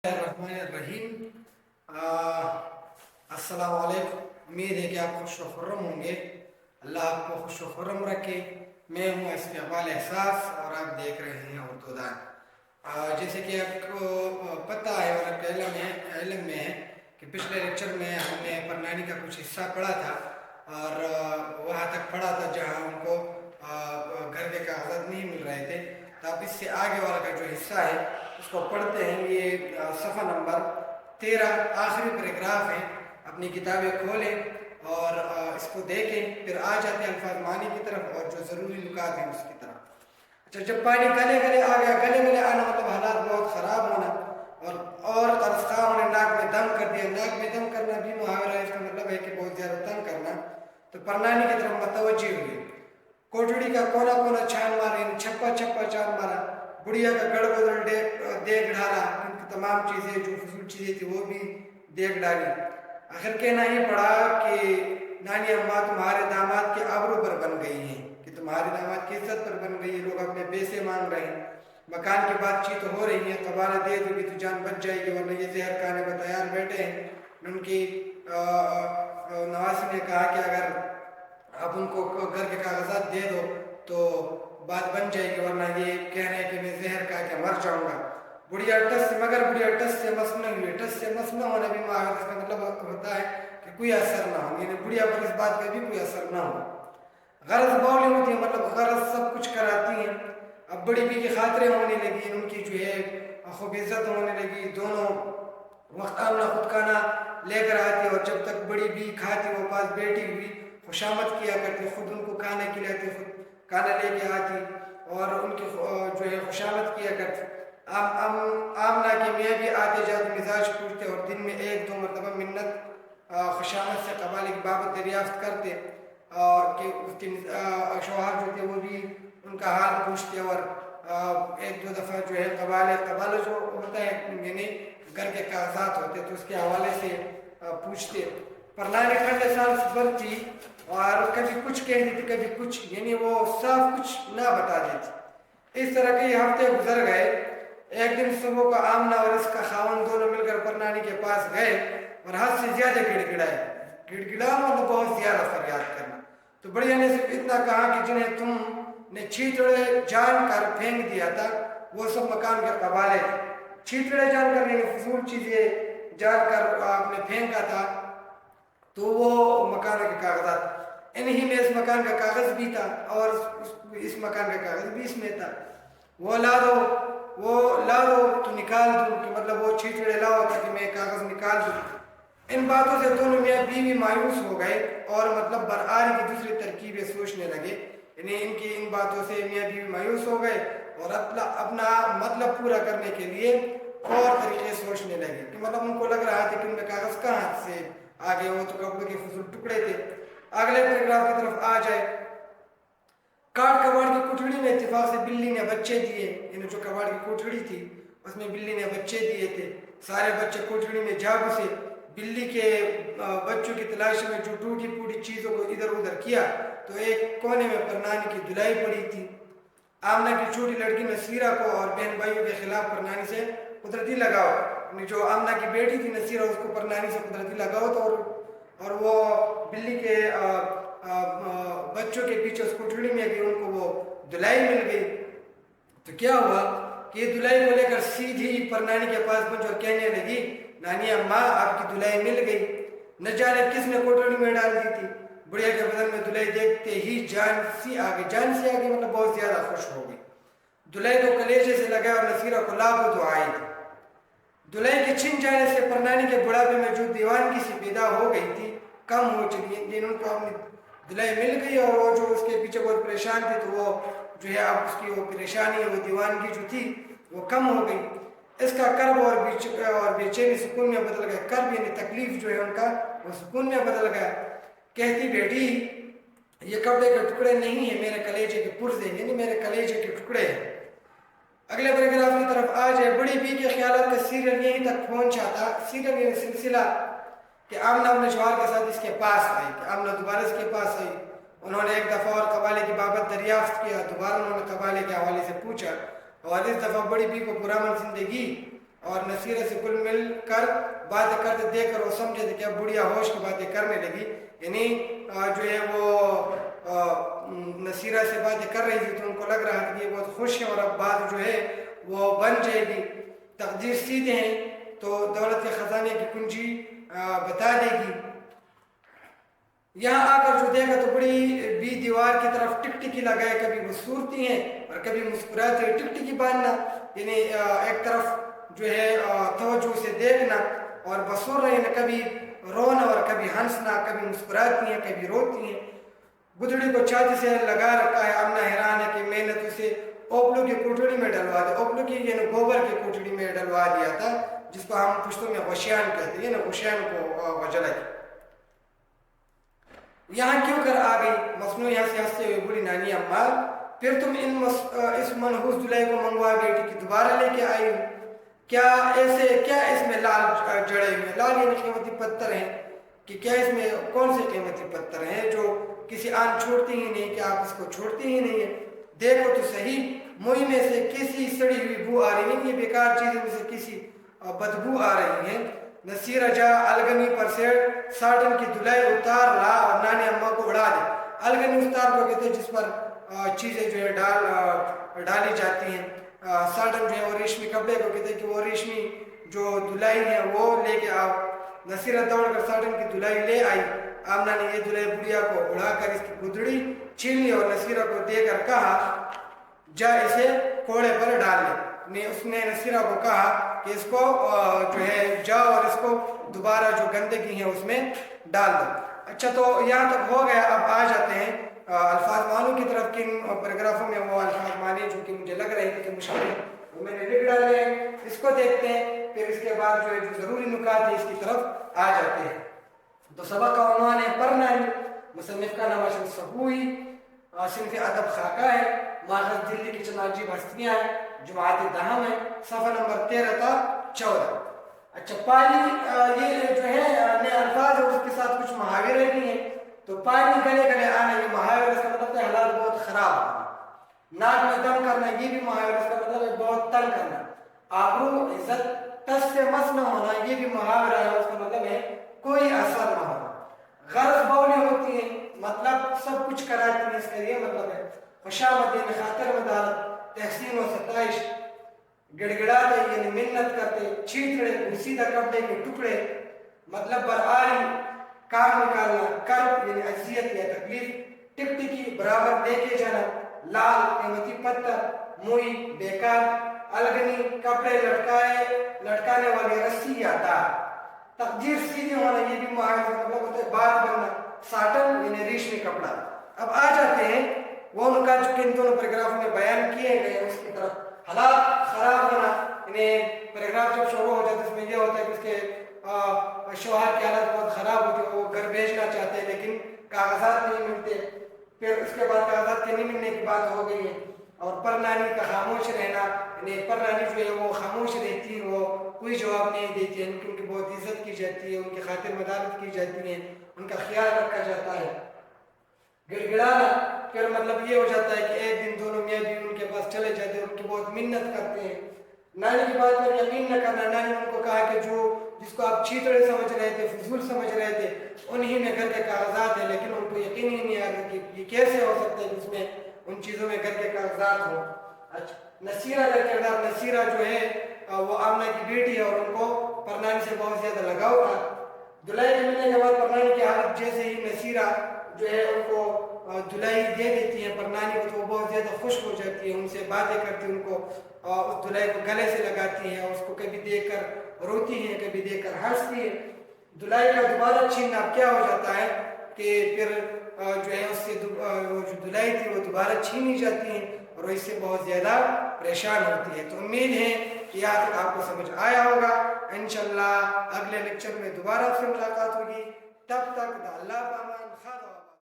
الرحمن السلام علیکم. امید ہے کہ آپ خوش و خرم ہوں گے. اللہ آپ کو خوش و خرم رکھے. میں ہوں استقبال احساس اور آپ دیکھ رہے ہیں اردو دان. جیسے کہ آپ کو پتہ ہے اور آپ کے علم میں ہے کہ پچھلے لیکچر میں ہم نے پرنانی کا کچھ حصہ پڑھا تھا اور وہاں تک پڑھا تھا جہاں ان کو گھر کے کاغذات نہیں مل رہے تھے. تو اب اس سے آگے والا کا جو حصہ ہے اس کو پڑھتے ہیں. یہ صفحہ نمبر 13 آخری پیراگراف ہے. اپنی کتابیں کھولیں اور اس کو دیکھیں، پھر آ جاتے ہیں الفاظ معنی کی طرف اور جو ضروری نکات ہیں اس کی طرف. اچھا، جب پانی گلے گلے آ گیا، گلے گلے آنا مطلب حالات بہت خراب ہونا اور قرصام نے ناک میں دم کر دیا. ناک میں دم کرنا بھی محاورہ ہے، اس کا مطلب ہے کہ بہت زیادہ تنگ کرنا. تو پرنانی کی طرف متوجہ ہوئی. کوٹڑی کا کونا کونا چھان مارا، یعنی چھپا چھپا چھان مارا. بڑھیا کا گڑ گدڑ دیکھ ڈالا، ان کی تمام چیزیں جو فضول چیزیں تھیں وہ بھی دیکھ ڈالی. آخر کہنا ہی پڑا کہ نانی اماں تمہارے داماد کے آبرو پر بن گئی ہیں، کہ تمہارے داماد کی عزت پر بن گئی ہے. لوگ اپنے پیسے مانگ رہے ہیں، مکان کی بات چیت ہو رہی ہے. قبالہ دے دو گی تو جان بچ جائے گی، ورنہ یہ زہر کھانے پر تیار بیٹھے ہیں. ان کی نواسی نے کہا کہ اگر آپ ان کو گھر کے کاغذات دے دو تو بات بن جائے گی، ورنہ یہ کہہ رہے ہیں کہ میں زہر کھا کے مر جاؤں گا. بڑھیا ٹس سے مگر بڑھیا ٹس سے مس نہ ہوئی. ٹس سے مس نہ ہونا بھی معاہد اس کا مطلب ہوتا ہے کہ کوئی اثر نہ ہو، یعنی بڑھیا پر اس بات کا بھی کوئی اثر نہ ہو. غرض باؤلی ہوتی ہے، مطلب غرض سب کچھ کراتی ہیں. اب بڑی بی کی خاطریں ہونے لگی، ان کی جو ہے خوب عزت ہونے لگی. دونوں وقت آمنا خود کھانا لے کر آتی اور جب تک بڑی بی کھاتی وہ پاس بیٹھی ہوئی خوشامد کیا کرتی. خود ان کو کھانا کھلاتی، خود کھانا لے کے آتی اور ان کی جو ہے خوشامد کیا کرتی. آمنا کے میاں بھی آتے جاتے مزاج پوچھتے اور دن میں 1-2 مرتبہ منت خوشامد سے قبالے کی بابت دریافت کرتے اور کہ اس کے شوہر جو تھے وہ بھی ان کا حال پوچھتے اور 1-2 دفعہ جو ہے قبالہ جو ہوتا ہے یعنی گھر کے کاغذات ہوتے تو اس کے حوالے سے پوچھتے. پرنانی ٹھنڈے سانس بھرتی اور کبھی کچھ کہتی تھی کبھی کچھ، یعنی وہ صاف کچھ نہ بتا دیتی. اس طرح کئی ہفتے گزر گئے. ایک دن صبح کو آمنہ اور اس کا خاوند دونوں مل کر پرنانی کے پاس گئے اور حد سے زیادہ گڑ گڑائے. مطلب بہت زیادہ فریاد کرنا. تو بڑھیا نے صرف اتنا کہا کہ جنہیں تم نے چھیتڑے جان کر پھینک دیا تھا وہ سب مکان کے قبالے. چھیتڑے جان کر یعنی فضول چیزیں جان کر آپ نے پھینکا تھا تو وہ مکان کے کاغذات. انہی میں اس مکان کا کاغذ بھی تھا اور اس مکان کا کاغذ بھی اس میں تھا. وہ لا دو تو نکال دوں، کہ مطلب وہ چھیتڑے لاؤ تاکہ میں کاغذ نکال دوں. ان باتوں سے دونوں میاں بیوی مایوس ہو گئے اور مطلب برآری کی دوسری ترکیبیں سوچنے لگے. یعنی ان کی ان باتوں سے میاں بیوی مایوس ہو گئے اور اپنا مطلب پورا کرنے کے لیے اور طریقے سوچنے لگے. کہ مطلب ان کو لگ رہا تھا کہ ان میں کاغذ کہاں سے آگے، وہ تو کپڑوں کے فضول ٹکڑے تھے. اگلے پیراگراف کی طرف آ جائے. کاٹ کباڑ کی کوٹڑی میں اتفاق سے بلی نے بچے دیے. یعنی جو کباڑ کی کوٹڑی تھی اس میں بلی نے بچے دیے تھے. سارے بچے کوٹڑی میں جا گھسے. بلی کے بچوں کی تلاش میں جو ٹوٹی پھوٹی چیزوں کو ادھر ادھر کیا تو ایک کونے میں پرنانی کی دھلائی پڑی تھی. آمنہ کی چھوٹی لڑکی نصیرہ کو اور بہن بھائیوں کے خلاف پرنانی سے قدرتی لگاؤ. جو آمنہ کی بیٹی تھی نصیرہ اس کو پرنانی سے قدرتی لگاؤ تھا اور وہ بلی کے بچوں کے پیچھے اس کوٹڑی میں گئی. ان کو وہ دھلائی مل گئی. تو کیا ہوا کہ یہ دھلائی کو لے کر سیدھی پرنانی کے پاس پہنچ اور کہنے لگی نانی اماں آپ کی دھلائی مل گئی. نہ جانے کس نے کوٹڑی میں ڈال دی تھی. بڑھیا کے بدن میں دھلائی دیکھتے ہی جان سی آگے مطلب بہت زیادہ خوش ہو گئی. دھلائی کو کلیجے سے لگا اور نصیرہ کو لابو دعائی تھی. دھلائی کے چھن جانے سے پرنانی کے بڑھاپے میں جو دیوانگی سی پیدا ہو گئی تھی کم ہو چکی. ان کو اپنی دھلائی مل گئی اور وہ جو اس کے پیچھے بہت پریشان تھی تو وہ جو ہے اب اس کی وہ پریشانی وہ دیوانگی جو تھی وہ کم ہو گئی. اس کا کرب اور بے چینی سکون میں بدل گیا. کرب یعنی تکلیف جو ہے ان کا وہ سکون میں بدل گیا. کہتی بیٹی یہ کپڑے کے ٹکڑے نہیں ہیں، میرے کلیجے کے پرزے یعنی میرے کلیجے کے ٹکڑے ہیں. اگلے پیراگراف کی طرف آ جائے. بڑی بی کے خیالات کا سیریل یہیں تک پہنچا تھا. سیریل یعنی سلسلہ کہ آمنہ اپنے شوہر کے ساتھ اس کے پاس آئی. کہ آمنہ دوبارہ اس کے پاس آئی. انہوں نے ایک دفعہ اور قبالے کی بابت دریافت کیا. دوبارہ انہوں نے قبالے کے حوالے سے پوچھا اور اس دفعہ بڑی بی کو پرامن زندگی اور نصیرہ سے کل مل کر باتیں کرتے دیکھ کر وہ سمجھے تھے کہ اب بڑھیا ہوش کی باتیں کرنے لگی، یعنی جو ہے وہ نصیرہ سے باتیں کر رہی تھی تو ان کو لگ رہا تھا کہ یہ بہت خوش ہے اور اب بات جو ہے وہ بن جائے گی، تقدیر سیدھے ہیں تو دولت کے خزانے کی کنجی بتا دے گی۔ یہاں آ کر جو دیکھا تو بڑی بھی دیوار کی طرف ٹکٹکی لگائے، کبھی وہ صورتی ہیں اور کبھی مسکراتی ہیں، ٹکٹکی باندھنا یعنی ایک طرف جو ہے توجہ سے دیکھنا اور بسور رہنا، کبھی رونا اور کبھی ہنسنا، کبھی مسکراتی ہیں کبھی روتی ہیں۔ گدڑی کو چھاتی سے لگا رکھا ہے، آمنہ حیران ہے کہ میں نے تو اسے اوپلو کی کوٹڑی میں ڈلوا دیا، اوپلو کی یعنی گوبر کی کوٹڑی میں ڈلوا دیا تھا، جس کو ہم پشتوں میں غشیان کہتے ہیں نا، غشیان کو جلائی۔ یہاں کیوں کر آ گئی مصنوعی ہنسی ہنستے ہوئے بولی نانی اماں، پھر تم اس منحوس دلہے کو منگوا بیٹی کی دوبارہ لے کے آئی ہو، کیا اس میں لال جڑے ہوئے ہیں؟ لال یعنی قیمتی پتھر ہیں، کہ کیا اس میں کون سے قیمتی پتھر ہیں جو کسی آن چھوڑتی ہی نہیں، کہ آپ اس کو چھوڑتی ہی نہیں ہیں؟ دیکھو تو صحیح، منہ میں سے کسی سڑی ہوئی بو آ رہی ہے، یہ بیکار چیزوں میں سے کسی بدبو آ رہی ہے۔ نصیرہ جا الگنی پر سے ساٹن کی دلائی اتار لا اور نانی اماں کو اڑا دے۔ الگنی استار کو کہتے ہیں جس پر چیزیں جو ہے ڈالی جاتی ہیں، ساٹن جو ہے وہ ریشمی کپڑے کو کہتے ہیں کہ وہ ریشمی جو دلائی ہے وہ لے کے آؤ۔ نصیرہ دوڑ کر ساٹن کی دلائی لے آئی، آمنہ نے یہ دلائی بڑھیا کو اڑا کر اس کی گدڑی چھین لی اور نصیرہ کو دے کر کہا جا اسے کوڑے پر ڈال لے۔ اس نے نصیرہ کو کہا کہ اس کو جو ہے جاؤ اور اس کو دوبارہ جو گندگی ہے اس میں ڈال دو۔ اچھا تو یہاں تک ہو گیا، اب آ جاتے ہیں الفاظ معنوں کی طرف۔ کن پیراگرافوں میں وہ الفاظ معنی جو کہ مجھے لگ رہے تھے کہ مشابہ وہ میں نے لکھ ڈالے ہیں، اس کو دیکھتے ہیں، پھر اس کے بعد جو ہے جو ضروری نکات ہے اس کی طرف آ جاتے ہیں۔ تو سبق کا عنوان ہے پرنائی، مصنف کا نام شمس صفوی، صنف ادب خاکہ ہے، ماخذ دلی کی چند عجیب ہستیاں ہیں، جماعت دہم ہے، صفحہ نمبر 13 تا 14۔ اچھا پانی یہ جو ہے نئے الفاظ ہے، اس کے ساتھ کچھ محاورے بھی ہیں۔ تو پانی گلے گلے آنا، یہ محاورہ اس کا مطلب ہے حالات بہت خراب ہونا۔ ناک میں دم کرنا، یہ بھی محاورہ اس کا مطلب ہے بہت تنگ کرنا۔ آبرو عزت ٹس سے مس نہ ہونا، یہ بھی محاورہ ہے، اس کا مطلب ہے کوئی اثر نہ ہونا۔ غرض بولی ہوتی ہے، مطلب سب کچھ کراتی ہے، اس کا یہ مطلب ہے۔ خوشامدین، خاطر مدارت، تحسین و ستائش، گڑگڑاتے یعنی منت کرتے، چھیتڑے گھسیدہ کپڑے کے ٹکڑے، مطلب برآری، کام نکالنا، کرب یعنی اذیت یا تکلیف، ٹکٹکی برابر دے کے جانا، لال قیمتی پتھر، موئی بیکار، الگنی کپڑے لٹکانے والی رسی یا تار، تقدیر سیدھی ہونا، یہ بھی محاورے کا مطلب ہوتا ہے بات بننا، ساٹن یعنی ریشمی کپڑا۔ اب آ جاتے ہیں وہ نکات جو کہ ان دونوں پیراگرافوں میں بیان کیے گئے اس کی طرف۔ حالات خراب ہونا، یعنی پیراگراف جب شروع ہو جاتا ہے اس میں یہ ہوتا ہے کہ اس کے شوہر کی حالت بہت خراب ہوتی ہے، وہ گھر بھیجنا چاہتے ہیں لیکن کاغذات نہیں ملتے، پھر اس کے بعد کاغذات کے نہیں ملنے کی بات ہو گئی ہے، اور پرنانی کا خاموش رہنا، یعنی پرنانی جو ہے وہ خاموش رہتی ہے، وہ کوئی جواب نہیں دیتی ہے، ان کی بہت عزت کی جاتی ہے، ان کی خاطر مدارت کی جاتی ہے، ان کا خیال رکھا جاتا ہے۔ گڑگڑانا، پھر مطلب یہ ہو جاتا ہے کہ ایک دن دونوں میاں بیوی ان کے پاس چلے جاتے ہیں، ان کی بہت منت کرتے ہیں۔ نانی کی بات پر یقین نہ کرنا، نانی نے ان کو کہا کہ جس کو آپ چھیتڑے سمجھ رہے تھے، فضول سمجھ رہے تھے، انہی میں گھر کے کاغذات ہیں، لیکن ان کو یقین ہی نہیں آ رہا کہ یہ کیسے ہو سکتا ہے کہ اس میں ان چیزوں میں گھر کے کاغذات ہوں۔ اچھا نصیرہ کا کردار، نصیرہ جو ہے وہ آمنہ کی بیٹی ہے اور ان کو پرنانی سے بہت زیادہ لگاؤ تھا۔ دلائی کے ملنے کے بعد پرنانی کی حالت جیسے ہی نصیرہ جو ہے ان کو دلائی دے دیتی ہے پرنانی کو، تو وہ بہت زیادہ خوش ہو جاتی ہے، ان سے باتیں کرتی، ان کو اس دلائی کو گلے سے لگاتی ہے، اس کو کبھی دیکھ کر روتی ہے، کبھی دیکھ کر ہنستی ہے۔ دلائی کا دوبارہ چھیننا اب کیا ہو جاتا ہے کہ پھر جو ہے اس سے وہ جو دلائی تھی وہ دوبارہ چھینی جاتی ہے اور اس سے بہت زیادہ پریشان ہوتی ہے۔ تو امید ہے کہ یہاں تک آپ کو سمجھ آیا ہوگا۔ انشاءاللہ اگلے لیکچر میں دوبارہ آپ سے ملاقات ہوگی، تب تک اللہ پامان خدا۔